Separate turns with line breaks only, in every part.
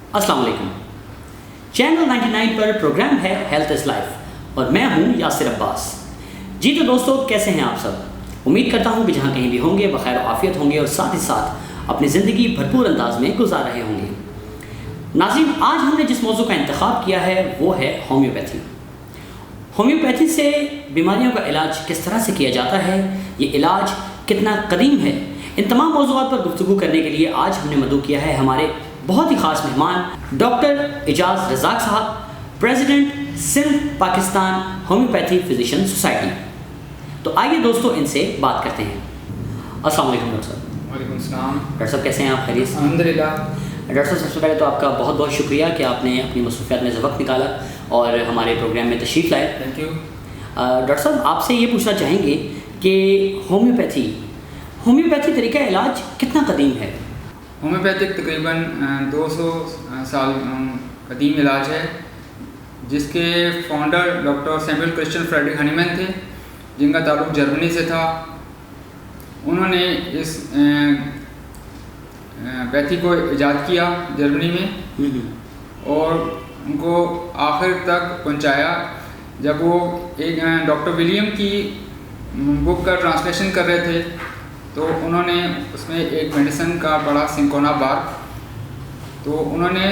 अस्सलाम वालेकुम। चैनल 99 पर प्रोग्राम है हेल्थ इज़ लाइफ और मैं हूं यासिर अब्बास। जी तो दोस्तों, कैसे हैं आप सब? उम्मीद करता हूं कि जहां कहीं भी होंगे बखैर आफियत होंगे और साथ ही साथ अपनी ज़िंदगी भरपूर अंदाज में गुजार रहे होंगे। नाज़रीन, आज हमने जिस मौजू का इंतखाब किया है वो है होम्योपैथी। होम्योपैथी से बीमारियों का इलाज किस तरह से किया जाता है, ये इलाज कितना कदीम है, इन तमाम मौज़ूआत पर गुफ्तगू करने के लिए आज हमने मदऊ किया है हमारे बहुत ही ख़ास मेहमान doctor Ijaz Razzaq sahab, president Sindh Pakistan homeopathy physician society. तो आइए दोस्तों इनसे बात करते हैं। अस्सलाम वालेकुम डॉक्टर साहब।
वालेकुम सलाम।
डॉक्टर साहब कैसे हैं आप? खैरियत?
अल्हम्दुलिल्लाह।
डॉक्टर साहब, सबसे पहले तो आपका बहुत बहुत शुक्रिया कि आपने अपनी मसरूफियत में से वक्त निकाला और हमारे प्रोग्राम में तशरीफ़ लाए।
Thank you.
डॉक्टर साहब, आपसे ये पूछना चाहेंगे कि होम्योपैथी तरीका इलाज कितना कदीम है?
होम्योपैथिक तकरीबन 200 साल कदीम इलाज है, जिसके founder doctor Samuel Christian Friedrich Hahnemann थे, जिनका ताल्लुक जर्मनी से था। उन्होंने इस पैथी को ईजाद किया जर्मनी में और उनको आखिर तक पहुंचाया जब वो एक डॉक्टर विलियम की बुक का ट्रांसलेशन कर रहे थे। तो उन्होंने उसमें एक मेडिसिन का पढ़ा, सिंकोना बार्क। तो उन्होंने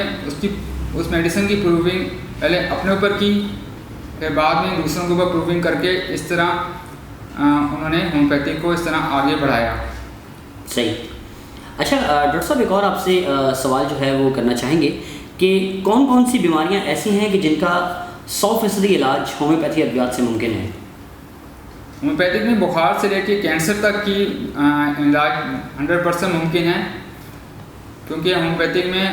उस मेडिसिन की प्रूविंग पहले अपने ऊपर की, फिर बाद में दूसरों के ऊपर प्रूविंग करके इस तरह उन्होंने होम्योपैथी को इस तरह आगे बढ़ाया।
सही। अच्छा डॉक्टर साहब, एक और आपसे सवाल जो है वो करना चाहेंगे कि कौन कौन सी बीमारियां ऐसी हैं कि जिनका 100% इलाज होम्योपैथी अद्वियात से मुमकिन है?
होम्योपैथिक में बुखार से लेकर कैंसर तक की इलाज 100% मुमकिन है, क्योंकि होम्योपैथिक में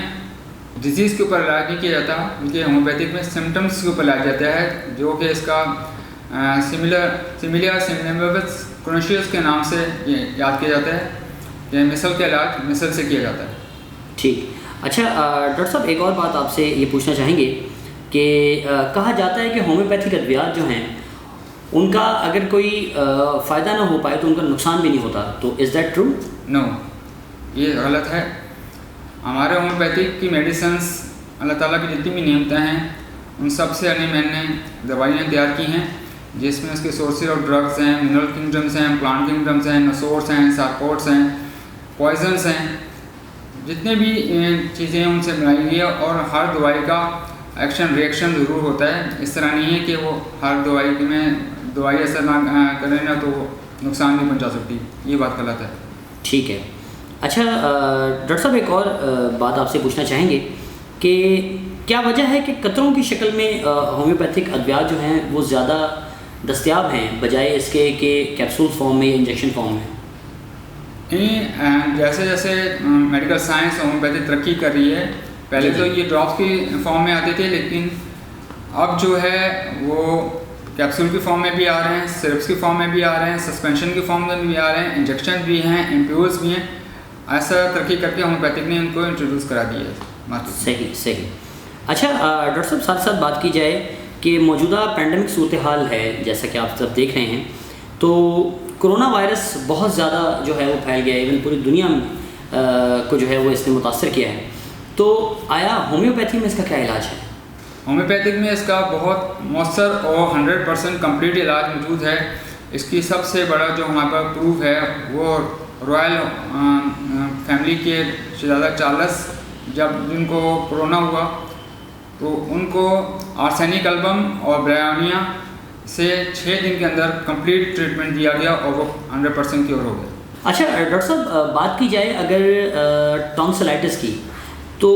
डिजीज़ के ऊपर इलाज नहीं किया जाता, क्योंकि होम्योपैथिक में सिम्टम्स के ऊपर इलाज जाता है, जो कि इसका सिमिलिया सिमिलियस क्रोनिशियस के नाम से याद किया जाता है कि मिसल का इलाज मिसल से किया जाता है।
ठीक। अच्छा डॉक्टर साहब, एक और बात आपसे ये पूछना चाहेंगे कि कहा जाता है कि होम्योपैथिक अद्वियात जो हैं उनका अगर कोई फ़ायदा ना हो पाए तो उनका नुकसान भी नहीं होता, तो इज़ दैट ट्रू?
नो, ये गलत है। हमारे होम्योपैथिक की मेडिसिन्स अल्लाह ताला की जितनी भी नियमतें हैं उन सब से मैंने दवाइयाँ तैयार की हैं, जिसमें उसके सोर्सेज ऑफ ड्रग्स हैं, मिनरल किंगडम्स हैं, प्लांट किंगडम्स हैं, नसोर्स हैं, सार्कोट्स हैं, पॉइजन्स हैं, जितने भी चीज़ें हैं उनसे बनाई गई है। और हर दवाई का एक्शन रिएक्शन ज़रूर होता है। इस तरह नहीं है कि वो हर दवाई में दवाई असर ना करें ना तो नुकसान नहीं पहुंचा सकती, ये बात गलत है।
ठीक है। अच्छा डॉक्टर साहब, एक और बात आपसे पूछना चाहेंगे कि क्या वजह है कि कतरों की शक्ल में होम्योपैथिक अद्वियात जो हैं वो ज़्यादा दस्तयाब हैं बजाय इसके कि कैप्सूल फॉर्म में या इंजेक्शन फॉर्म में?
जैसे जैसे मेडिकल साइंस होम्योपैथी तरक्की कर रही है, पहले तो ये ड्रॉप्स की फॉर्म में आते थे, लेकिन अब जो है वो कैप्सूल की फॉर्म में भी आ रहे हैं, सिरप्स की फॉर्म में भी आ रहे हैं, सस्पेंशन की फॉर्म में भी आ रहे हैं, इंजेक्शन भी हैं, एम्प्यूल्स भी हैं। ऐसा तरक्की करके होम्योपैथिक ने इनको इंट्रोड्यूस करा दिया है।
सही सही। अच्छा डॉक्टर साहब, साथ साथ बात की जाए कि मौजूदा पैंडमिक सूरत हाल है, जैसा कि आप सब देख रहे हैं, तो कोरोना वायरस बहुत ज़्यादा जो है वो फैल गया है, इवन पूरी दुनिया को जो है वो इसने मुतासर किया है। तो आया होम्योपैथी में इसका क्या इलाज है?
होम्योपैथिक में इसका बहुत मौसर और 100% कंप्लीट इलाज मौजूद है। इसकी सबसे बड़ा जो हमारे पास प्रूफ है वो रॉयल फैमिली के शहजादा चार्ल्स, जब जिनको कोरोना हुआ तो उनको आर्सेनिक एल्बम और ब्रायोनिया से 6 दिन के अंदर कंप्लीट ट्रीटमेंट दिया गया और वो 100% क्योर हो गया।
अच्छा डॉक्टर साहब, बात की जाए अगर टॉन्सिलाइटिस की, तो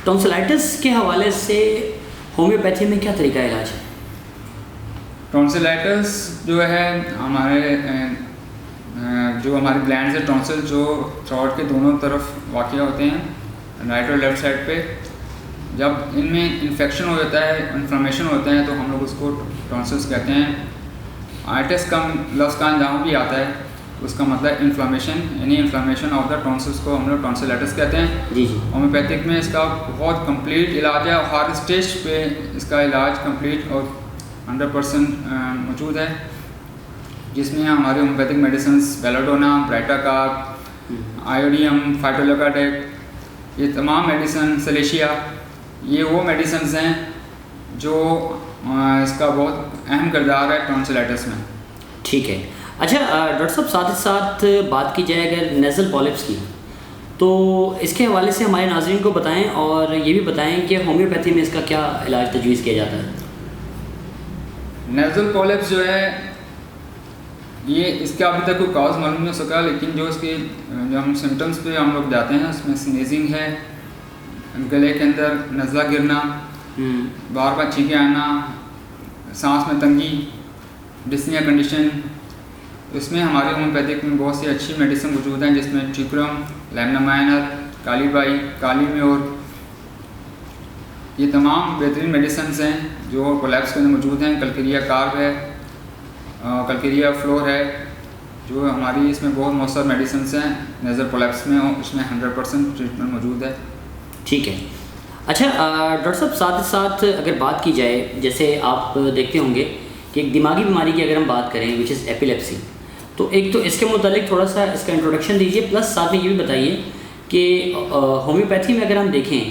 टॉन्सिलाइटिस के हवाले से होम्योपैथी में क्या तरीका इलाज है?
टॉन्सिलाइटिस जो है हमारे ग्लैंड्स है, टॉन्सिल जो थ्रोट के दोनों तरफ वाक़या होते हैं, राइट और लेफ़्ट साइड पे। जब इनमें इन्फेक्शन हो जाता है, इन्फ्लेमेशन होता है, तो हम लोग उसको टॉन्सिल्स कहते हैं। आइटिस का लफ्ज़ का जहाँ भी आता है उसका मतलब इन्फ्लेमेशन, यानी इन्फ्लेमेशन ऑफ द टॉन्सिल्स को हम लोग टॉन्सिलाइटिस कहते हैं।
जी जी।
होम्योपैथिक में इसका बहुत कंप्लीट इलाज है और हर स्टेज पे इसका इलाज कंप्लीट और 100% मौजूद है, जिसमें हमारे होम्योपैथिक मेडिसिन बेलाडोना, ब्राइटाकार्ब, आयोडियम, फाइटोलोकाटेक ये तमाम मेडिसिन, सलेशिया, ये वो मेडिसिन हैं जो इसका बहुत अहम किरदार है टॉन्सिलाइटिस में।
ठीक है। अच्छा डॉक्टर साहब, साथ ही साथ बात की जाए अगर नेज़ल पॉलिप्स की, तो इसके हवाले से हमारे नाज़रीन को बताएं और ये भी बताएं कि होम्योपैथी में इसका क्या इलाज तजवीज़ किया जाता है।
नेज़ल पॉलिप्स जो है ये इसका अभी तक कोई काज मालूम नहीं हो सका, लेकिन जो इसके जो हम सिम्टम्स पे हम लोग जाते हैं उसमें स्नीजिंग है, गले के अंदर नज़ला गिरना, बार बार छींके आना, सांस में तंगी, डिस्निया कंडीशन। इसमें हमारे होम्योपैथिक में बहुत सी अच्छी मेडिसिन मौजूद हैं, जिसमें ट्रिक्रम, लैमिनामाइनर, कालीबाई, कालीम्योर, ये तमाम बेहतरीन मेडिसिन हैं जो कोलैप्स के अंदर मौजूद हैं। कलकेरिया कार्ब है, कलकेरिया फ्लोर है, जो हमारी इसमें बहुत मौसर मेडिसिन हैं नेज़ल कोलैप्स में, और इसमें 100% ट्रीटमेंट मौजूद है।
ठीक है। अच्छा डॉक्टर साहब, साथ ही साथ अगर बात की जाए, जैसे आप देखते होंगे कि एक दिमागी बीमारी की अगर हम बात करें विच इज़ एपिलेप्सी, तो एक तो इसके मुतालिक थोड़ा सा इसका इंट्रोडक्शन दीजिए, प्लस साथ में ये भी बताइए कि होम्योपैथी में अगर हम देखें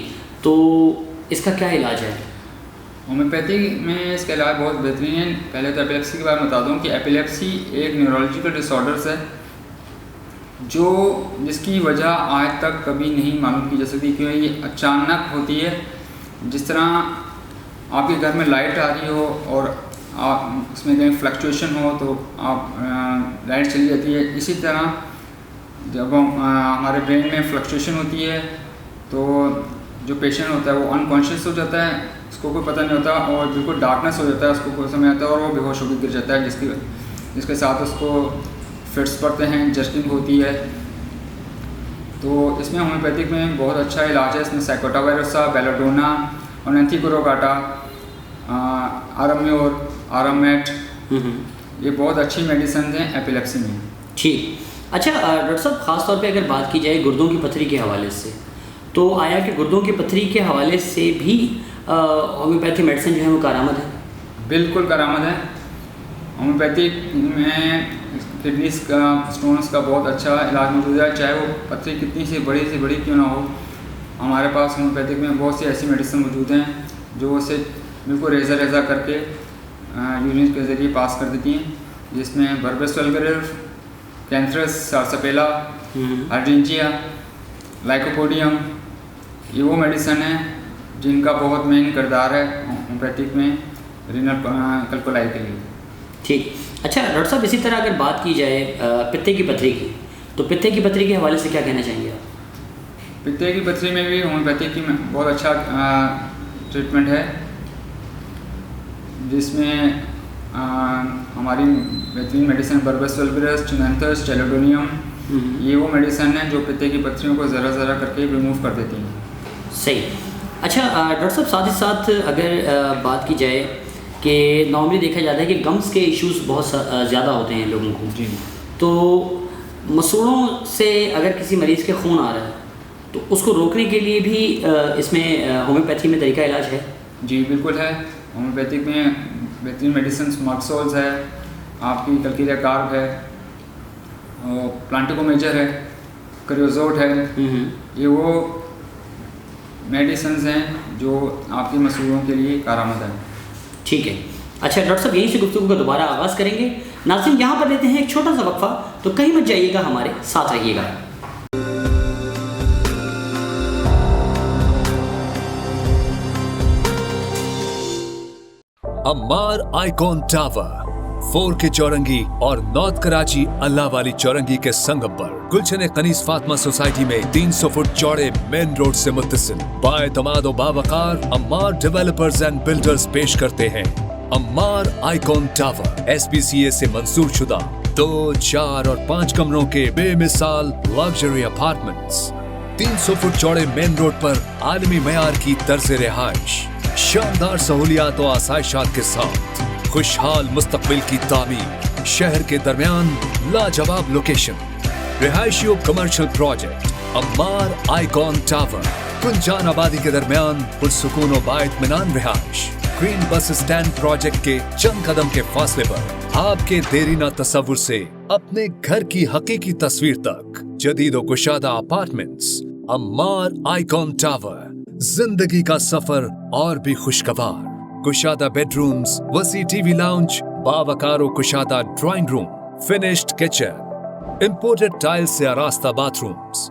तो इसका क्या इलाज है।
होम्योपैथी में इसका इलाज बहुत बेहतरीन है। पहले तो एपिलेप्सी के बारे में बता दूं कि एपिलेप्सी एक न्यूरोलॉजिकल डिसऑर्डर्स है जो जिसकी वजह आज तक कभी नहीं मालूम की जा सकती, क्योंकि ये अचानक होती है। जिस तरह आपके घर में लाइट आ रही हो और आप उसमें कहीं फ्लक्चुएशन हो तो आप लाइट चली जाती है, इसी तरह जब हमारे ब्रेन में फ्लक्चुएशन होती है तो जो पेशेंट होता है वो अनकॉन्शियस हो जाता है, उसको कोई पता नहीं होता, और बिल्कुल डार्कनेस हो जाता है, उसको कोई समय आता है और वो बेहोश होकर गिर जाता है, जिसके साथ उसको फिट्स पड़ते हैं, जस्टिंग होती है। तो इसमें होम्योपैथिक में बहुत अच्छा इलाज है। इसमें साइकोटावायरसा, बेलाडोना, ओनेंथिक्रोगाटा, आराम्योर, आरामेट, ये बहुत अच्छी मेडिसिन हैं एपिलेप्सी में।
ठीक। अच्छा डॉक्टर साहब, ख़ास तौर पे अगर बात की जाए गुर्दों की पथरी के हवाले से, तो आया कि गुर्दों की पथरी के हवाले से भी होम्योपैथी मेडिसिन जो है वो कारामद है?
बिल्कुल कारामद है। होम्योपैथिक में किडनीज का स्टोन्स का बहुत अच्छा इलाज मौजूद है, चाहे वो पथरी कितनी सी बड़ी क्यों ना हो। हमारे पास होम्योपैथिक में बहुत सी ऐसी मेडिसिन मौजूद हैं जो उसे बिल्कुल रेज़ा करके यूरिन के ज़रिए पास कर देती हैं, जिसमें बर्बस वल्गरिस, कैंथरस, सारसापेला, अर्जेंचिया, लाइकोपोडियम, ये वो मेडिसिन है जिनका बहुत मेन किरदार है होम्योपैथिक में रीनल कल्कोलाई के लिए।
ठीक। अच्छा डॉक्टर साहब, इसी तरह अगर बात की जाए पित्ते की पथरी की, तो पित्ते की पथरी के हवाले से क्या कहना चाहेंगे आप?
पित्ते की पथरी में भी होम्योपैथिक की बहुत अच्छा ट्रीटमेंट है, जिसमें हमारी बेहतरीन मेडिसिन बर्बस वल्गरिस, चिनंथस, चेलोडोनियम, ये वो मेडिसिन है जो पित्ते की पथरियों को ज़रा करके रिमूव कर देती हैं।
सही। अच्छा डॉक्टर साहब, साथ ही साथ अगर बात की जाए कि नॉर्मली देखा जाता है कि गम्स के इश्यूज़ बहुत ज़्यादा होते हैं लोगों को
जी,
तो मसूड़ों से अगर किसी मरीज़ के खून आ रहा है तो उसको रोकने के लिए भी इसमें होम्योपैथी में तरीका इलाज है?
जी बिल्कुल है। होम्योपैथिक में बेहतरीन मेडिसिन मार्क्सोल्स है, आपकी कलकेरिया कार्ब है, प्लांटिकोमेजर है, क्रियोजोट है, ये वो मेडिसिन हैं जो आपकी मसूड़ों के लिए कारामद है।
ठीक है। अच्छा डॉक्टर साहब, यहीं से गुफ्तगू का दोबारा आगाज़ करेंगे। नाज़रीन, यहाँ पर लेते हैं एक छोटा सा वक्फा, तो कहीं मत जाइएगा, हमारे साथ रहिएगा।
अम्मार आइकॉन टावर 4K चौरंगी और नॉर्थ कराची अल्लाह वाली चौरंगी के संगम पर गुलशन कनीस फातिमा सोसाइटी में 300 फुट चौड़े मेन रोड से मुत्तसिल बाएतमाद और बावकार अम्मार डेवलपर्स एंड बिल्डर्स पेश करते हैं अम्मार आइकॉन टावर SPCA से मंजूर शुदा 2, 4 और 5 कमरों के बेमिसाल लग्जरी अपार्टमेंट्स 300 फुट चौड़े मेन रोड पर आलमी मयार की तर्ज रिहाइश, शानदार सहूलियात और आसाइशात के साथ खुशहाल मुस्तकबिल की तामीर, शहर के दरमियान लाजवाब लोकेशन, रिहायशी और commercial project Ammar icon tower, कुंजान आबादी के दरमियान पुरसुकून और बाइत्मीनान रिहाइश, ग्रीन बस स्टैंड प्रोजेक्ट के चंद कदम के फासले पर आपके देरीना तस्वुर से अपने घर की हकीकी तस्वीर तक जदीद और कुशादा अपार्टमेंट्स अम्मार आइकॉन टावर, जिंदगी का सफर और भी खुशगवार। कुशादा बेडरूम्स, वसी टीवी लाउंज, बावकारो कुशादा drawing room, finished kitchen, imported tile से आरास्ता बाथरूम्स,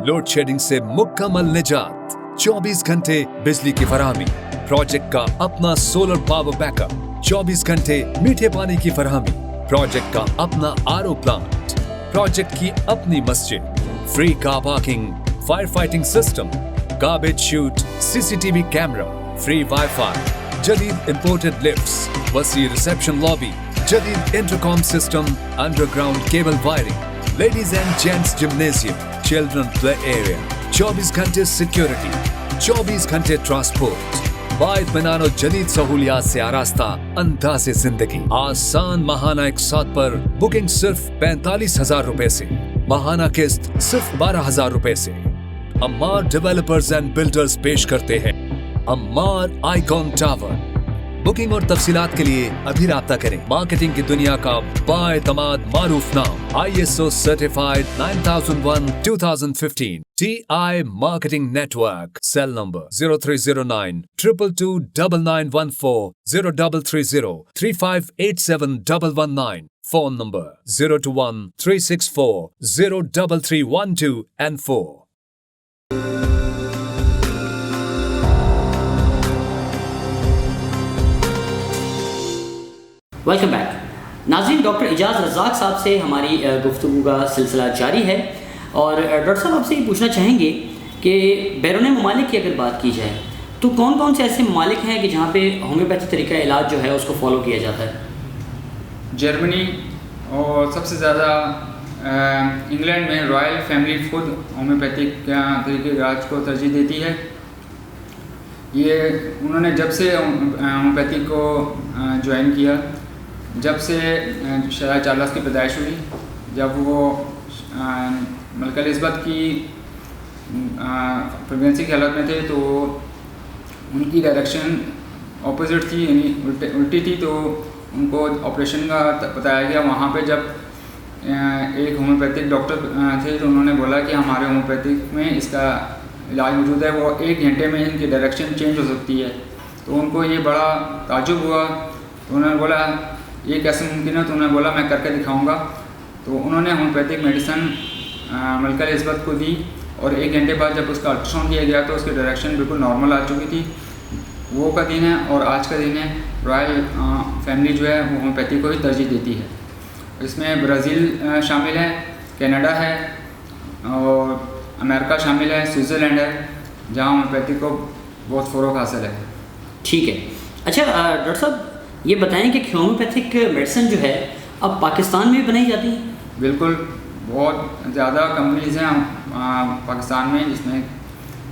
लोड शेडिंग से मुकम्मल निजात, 24 घंटे बिजली की फराहमी, प्रोजेक्ट का अपना सोलर पावर बैकअप, 24 घंटे मीठे पानी की फराहमी, प्रोजेक्ट का अपना आरओ प्लांट, प्रोजेक्ट की अपनी मस्जिद, free car parking, fire fighting system, garbage shoot, CCTV camera, free wifi, जदीद इंपोर्टेड लिफ्ट्स, वसी रिसेप्शन लॉबी, जदीद intercom system, underground cable wiring, ladies and gents gymnasium, children play area, 24 घंटे security, 24 घंटे transport, वाइद बनानो जदीद सहूलियात से आरास्ता अंदाज़े जिंदगी। आसान माहाना इकसात पर बुकिंग सिर्फ 45,000 रुपए से, माहाना किस्त सिर्फ 12,000 रुपए से। अम्मार डेवलपर्स एंड बिल्डर्स पेश करते हैं अम्मार आइकॉन टावर। बुकिंग और तफसीलात के लिए अभी राब्ता करें। मार्केटिंग की दुनिया का बाएतमाद मारूफ नाम, ISO certified 9001/2015, TI marketing network. Cell number 0309 222 9914, 0330 3587 119। Phone number 021 364 03312 and 4।
Welcome back नाज़रीन। डॉक्टर इजाज़ रज़ाक साहब से हमारी गुफ्तगू का सिलसिला जारी है और डॉक्टर साहब आपसे ये पूछना चाहेंगे कि बैरून ममालिक की अगर बात की जाए तो कौन कौन से ऐसे ममालिक हैं कि जहाँ पे होम्योपैथी तरीका इलाज जो है उसको फॉलो किया जाता है?
जर्मनी और सबसे ज़्यादा इंग्लैंड में रॉयल फैमिली खुद होम्योपैथिक तरीके इलाज को तरजीह देती है। ये उन्होंने जब से होम्योपैथी को ज्वाइन किया, जब से शायद चार्ल्स की पैदाइश हुई, जब वो मलका एलिज़ाबेथ की प्रेगनेंसी की हालत में थे तो उनकी डायरेक्शन ऑपोजिट थी, यानी उल्टी थी, तो उनको ऑपरेशन का बताया गया। वहाँ पे जब एक होम्योपैथिक डॉक्टर थे तो उन्होंने बोला कि हमारे होम्योपैथिक में इसका इलाज मौजूद है, वो 1 घंटे में इनकी डायरेक्शन चेंज हो सकती है। तो उनको ये बड़ा ताज्जुब हुआ, तो उन्होंने बोला ये कैसे मुमकिन है, तो उन्होंने बोला मैं करके दिखाऊंगा। तो उन्होंने होम्योपैथिक मेडिसन मलका एलिज़ाबेथ को दी और 1 घंटे बाद जब उसका अल्ट्रासाउंड किया गया तो उसकी डायरेक्शन बिल्कुल नॉर्मल आ चुकी थी। वो का दिन है और आज का दिन है। रॉयल फैमिली जो है वो होम्योपैथी को ही तरजीह देती है। इसमें ब्राज़ील शामिल है, कनाडा है और अमेरिका शामिल है, स्विट्ज़रलैंड है, जहाँ होम्योपैथी को बहुत फ़रोग़ हासिल है।
ठीक है। अच्छा डॉक्टर साहब ये बताएं कि होम्योपैथिक मेडिसिन जो है अब पाकिस्तान में भी बनाई जाती है?
बिल्कुल, बहुत ज़्यादा कंपनीज़ हैं पाकिस्तान में, जिसमें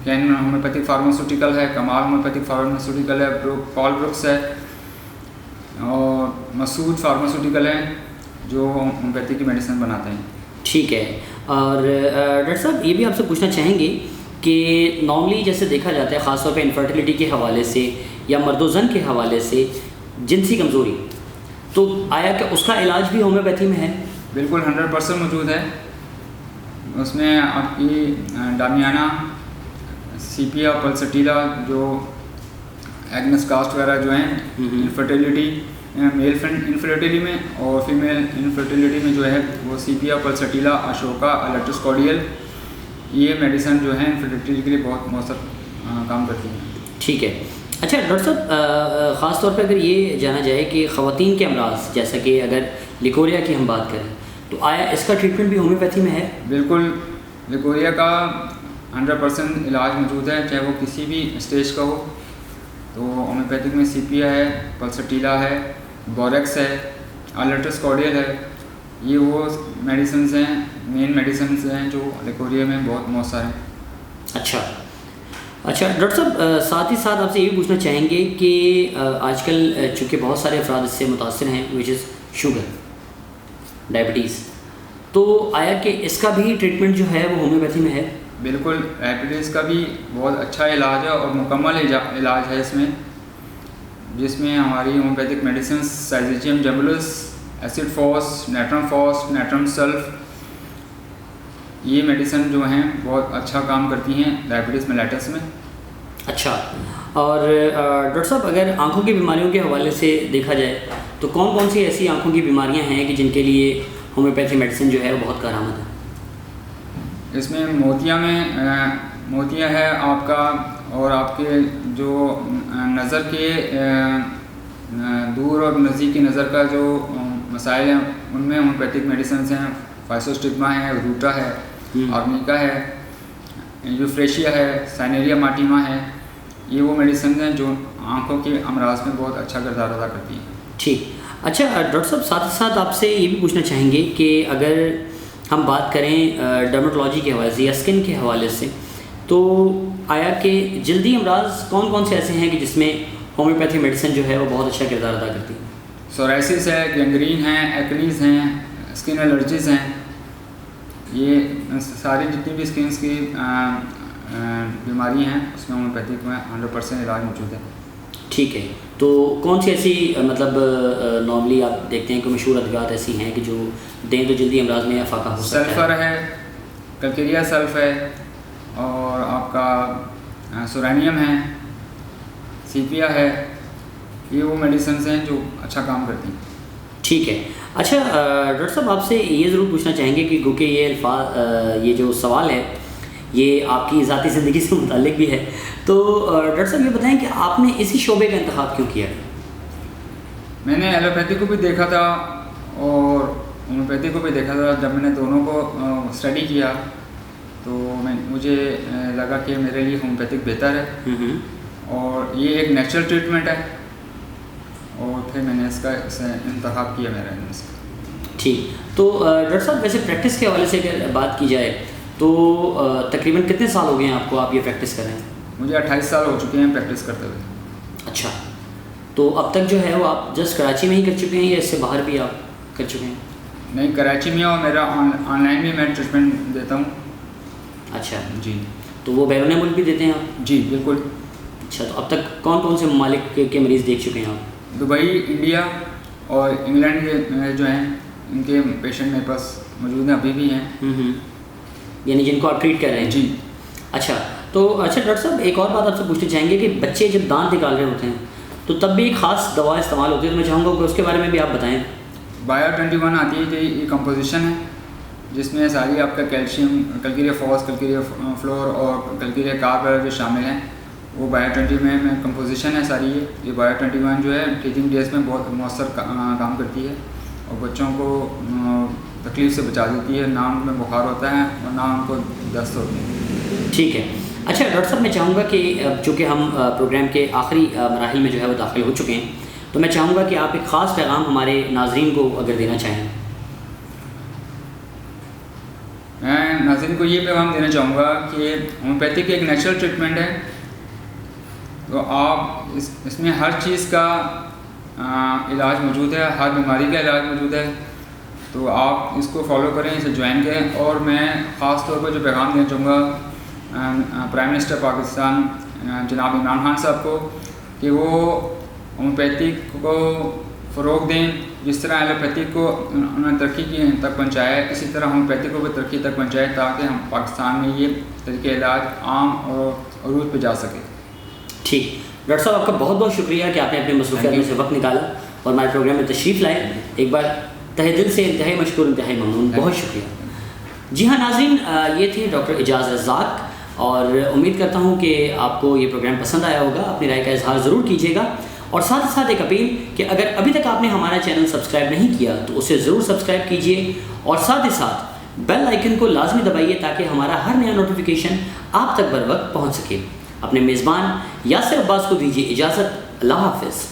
कैन होम्योपैथिक फार्मास्यूटिकल है, कमाल होम्योपैथिक फार्मास्यूटिकल है, पॉल ब्रुक्स है और मसूद फार्मास्यूटिकल है जो होम्योपैथी की मेडिसिन बनाते हैं।
ठीक है। और डॉक्टर साहब ये भी आपसे पूछना चाहेंगे कि नॉर्मली जैसे देखा जाता है ख़ासतौर पे इनफर्टिलिटी के हवाले से या मर्दोज़न के हवाले से जिनसी कमज़ोरी, तो आया कि उसका इलाज भी होम्योपैथी में है?
बिल्कुल 100% मौजूद है। उसमें आपकी डामियाना, सीपिया, पल्सटीला जो एग्नस कास्ट वगैरह जो हैं इनफर्टिलिटी, मेल इनफर्टिलिटी में और फीमेल इनफर्टिलिटी में जो है वो सीपिया, पल्सटीला, अशोका, अलेट्रस कॉर्डियल, ये मेडिसिन जो है इनफर्टिलिटी के लिए बहुत मौसर काम करती हैं।
ठीक है। अच्छा डॉक्टर साहब ख़ास तौर पे अगर ये जाना जाए कि ख़वातीन के अमराज जैसा कि अगर लिकोरिया की हम बात करें तो आया इसका ट्रीटमेंट भी होम्योपैथी में है?
बिल्कुल, लिकोरिया का 100% इलाज मौजूद है, चाहे वो किसी भी स्टेज का हो। तो होम्योपैथिक में सीपिया है, पल्सटीला है, बोरेक्स है, अलेट्रस कॉर्डियल है, ये वो मेडिसिन हैं, मेन मेडिसिन हैं जो लिकोरिया में बहुत मौसर हैं।
अच्छा डॉक्टर साहब साथ ही साथ आपसे ये भी पूछना चाहेंगे कि आजकल चूँकि बहुत सारे अफराद इससे मुतासर हैं विच इज़ शुगर, डायबिटीज़, तो आया कि इसका भी ट्रीटमेंट जो है वो होम्योपैथी में है?
बिल्कुल, डायबिटीज़ का भी बहुत अच्छा इलाज है और मुकम्मल इलाज है इसमें, जिसमें हमारी होम्योपैथिक मेडिसिन साइज़िजियम जम्बुलस, acid phos, natrum phos, natrum sulph, ये मेडिसिन जो हैं बहुत अच्छा काम करती हैं डायबिटीज़ मेलाइटस में।
अच्छा, और डॉक्टर साहब अगर आंखों की बीमारियों के हवाले से देखा जाए तो कौन कौन सी ऐसी आंखों की बीमारियां हैं कि जिनके लिए होम्योपैथी मेडिसिन जो है वो बहुत कारआमद है?
इसमें मोतिया है आपका, और आपके जो नज़र के दूर और नज़दीक की नज़र का जो मसाइल हैं उनमें होम्योपैथिक मेडिसिन हैं। फाइसोस्टिग्मा है, रूटा है, आर्निका है, यूफ्रेशिया है, साइनेरिया मार्टिमा है। ये वो मेडिसिन हैं जो आँखों के अमराज में बहुत अच्छा किरदार अदा करती हैं।
ठीक, अच्छा डॉक्टर साहब साथ ही साथ आपसे ये भी पूछना चाहेंगे कि अगर हम बात करें डर्मेटोलॉजी के हवाले से या स्किन के हवाले से, तो आया कि जल्दी अमराज कौन कौन से ऐसे हैं कि जिसमें होम्योपैथी मेडिसिन जो है वो बहुत अच्छा किरदार अदा करती है?
सोराइसिस है, गैंग्रीन है, एक्नीज हैं, स्किन एलर्जीज़ हैं। ये सारी जितनी भी स्किन की बीमारी हैं उसमें होम्योपैथिक में 100% इलाज मौजूद है।
ठीक है, तो कौन सी ऐसी मतलब नॉर्मली आप देखते हैं कि मशहूर अद्वियात ऐसी हैं कि जो दें तो जल्दी अमराज में अफाका हो सकता है?
सल्फ़र है, कल्केरिया सल्फ है, और आपका सोरानियम है, सीपिया है। ये वो मेडिसिन हैं जो अच्छा काम करती हैं।
ठीक है, अच्छा डॉक्टर साहब आपसे ये ज़रूर पूछना चाहेंगे कि क्योंकि ये जो सवाल है ये आपकी ज़ाती ज़िंदगी से मुताल्लिक भी है, तो डॉक्टर साहब ये बताएं कि आपने इसी शोबे का इंतखाब क्यों किया?
मैंने एलोपैथी को भी देखा था और होम्योपैथी को भी देखा था। जब मैंने दोनों को स्टडी किया तो मुझे लगा कि मेरे लिए होम्योपैथिक बेहतर है और ये एक नेचुरल ट्रीटमेंट है, और फिर मैंने इसका इंतखाब किया मेरा इसका।
ठीक, तो डॉक्टर साहब वैसे प्रैक्टिस के हवाले से अगर बात की जाए तो तकरीबन कितने साल हो गए हैं आपको, आप ये प्रैक्टिस कर रहे हैं?
मुझे 28 साल हो चुके हैं प्रैक्टिस करते हुए।
अच्छा, तो अब तक जो है वो आप जस्ट कराची में ही कर चुके हैं या इससे बाहर भी आप कर चुके हैं?
नहीं, कराची में, और मेरा ऑनलाइन भी मैं ट्रीटमेंट देता हूँ।
अच्छा
जी,
तो वो बैरून मुल्क भी देते हैं आप?
जी बिल्कुल।
अच्छा, तो अब तक कौन कौन से ममालिक के मरीज़ देख चुके हैं आप?
दुबई, इंडिया और इंग्लैंड के जो हैं इनके पेशेंट मेरे पास मौजूद हैं, अभी भी हैं।
यानी जिनको आप ट्रीट कर रहे हैं?
जी।
अच्छा, तो अच्छा डॉक्टर साहब एक और बात आपसे पूछना चाहेंगे कि बच्चे जब दांत निकाल रहे होते हैं तो तब भी एक ख़ास दवा इस्तेमाल होती है, तो मैं चाहूँगा कि उसके बारे में भी आप बताएं।
बायो 21 आती है, कि ये कंपोजिशन है जिसमें सारी आपका calcium, calcarea phos, calcarea fluor और कैल्केरिया कार्ब जो शामिल हैं वो बायो 20 में कंपोजिशन है सारी। ये बायो 21 जो है टीचिंग डेज में बहुत मौसर काम करती है और बच्चों को तकलीफ़ से बचा देती है, ना उनमें बुखार होता है और ना उनको दस्त होती है।
ठीक है, अच्छा डॉक्टर साहब मैं चाहूँगा कि चूँकि हम प्रोग्राम के आखिरी मराहिल में जो है वो दाखिल हो चुके हैं, तो मैं चाहूँगा कि आप एक ख़ास पैगाम हमारे नाज़रीन को अगर देना चाहें।
मैं नाज़रीन को ये पैगाम देना चाहूँगा कि होम्योपैथिक एक नेचुरल ट्रीटमेंट है, तो आप इसमें हर चीज़ का इलाज मौजूद है, हर बीमारी का इलाज मौजूद है, तो आप इसको फॉलो करें, इसे ज्वाइन करें। और मैं ख़ास तौर पर जो पैगाम देना चाहूँगा प्राइम मिनिस्टर पाकिस्तान जनाब इमरान खान साहब को, कि वो होम्योपैथिक को फ़रोग़ दें। जिस तरह एलोपैथिक को उन्होंने तरक्की तक पहुँचाया है, इसी तरह होम्योपैथिक को भी तरक्की तक पहुँचाए, ताकि हम पाकिस्तान में ये तरीके इलाज आम और अरूज पे जा सके।
ठीक, डॉक्टर साहब आपका बहुत बहुत शुक्रिया कि आपने अपने मसरूफियात में से वक्त निकाला और हमारे प्रोग्राम में तशरीफ़ लाए। एक बार तहे दिल से इंतहाई मशकूर, इंतहाई ममनून, बहुत शुक्रिया। जी हाँ नाज़रीन, ये थे डॉक्टर एजाज़ रज़ाक, और उम्मीद करता हूँ कि आपको ये प्रोग्राम पसंद आया होगा। अपनी राय का इजहार ज़रूर कीजिएगा, और साथ ही साथ एक अपील कि अगर अभी तक आपने हमारा चैनल सब्सक्राइब नहीं किया तो उसे ज़रूर सब्सक्राइब कीजिए, और साथ ही साथ बेल आइकन को लाजमी दबाइए ताकि हमारा हर नया नोटिफिकेशन आप तक बर वक्त पहुँच सके। अपने मेज़बान यासिर अब्बास को दीजिए इजाज़त। अल्लाह हाफ़िज़।